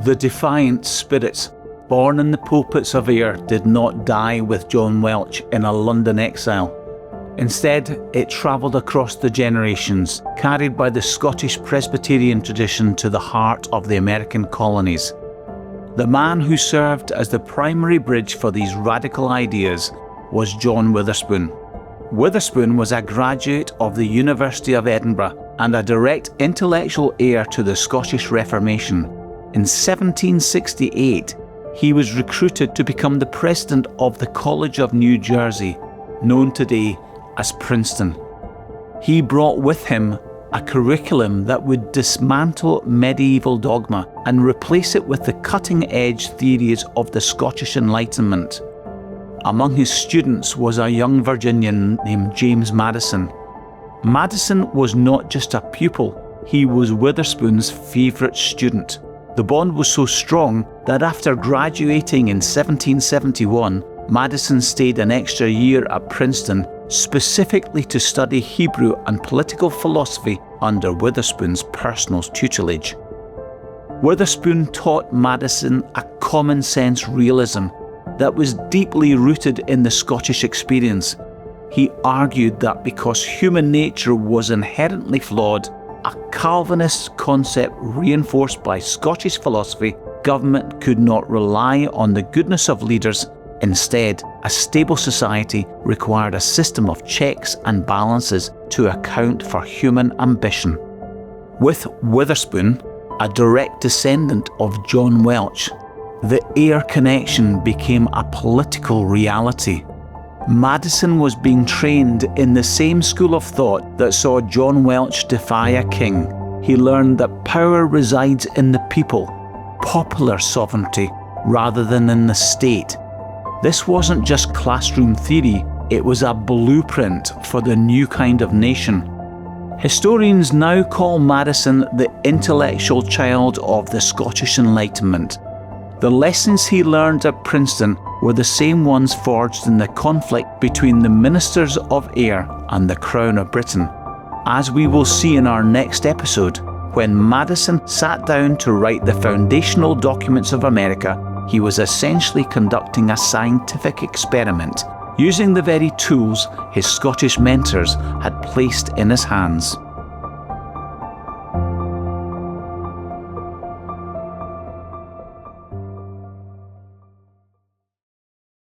The defiant spirit, born in the pulpits of Ayr, did not die with John Welch in a London exile. Instead, it travelled across the generations, carried by the Scottish Presbyterian tradition to the heart of the American colonies. The man who served as the primary bridge for these radical ideas was John Witherspoon. Witherspoon was a graduate of the University of Edinburgh and a direct intellectual heir to the Scottish Reformation. In 1768, he was recruited to become the president of the College of New Jersey, known today as Princeton. He brought with him a curriculum that would dismantle medieval dogma and replace it with the cutting-edge theories of the Scottish Enlightenment. Among his students was a young Virginian named James Madison. Madison was not just a pupil, he was Witherspoon's favourite student. The bond was so strong that after graduating in 1771, Madison stayed an extra year at Princeton specifically to study Hebrew and political philosophy under Witherspoon's personal tutelage. Witherspoon taught Madison a common-sense realism that was deeply rooted in the Scottish experience. He argued that because human nature was inherently flawed, a Calvinist concept reinforced by Scottish philosophy, government could not rely on the goodness of leaders. Instead, a stable society required a system of checks and balances to account for human ambition. With Witherspoon, a direct descendant of John Welch, the Ayr connection became a political reality. Madison was being trained in the same school of thought that saw John Welch defy a king. He learned that power resides in the people, popular sovereignty, rather than in the state. This wasn't just classroom theory, it was a blueprint for the new kind of nation. Historians now call Madison the intellectual child of the Scottish Enlightenment. The lessons he learned at Princeton were the same ones forged in the conflict between the ministers of Ayr and the Crown of Britain. As we will see in our next episode, when Madison sat down to write the foundational documents of America, he was essentially conducting a scientific experiment, using the very tools his Scottish mentors had placed in his hands.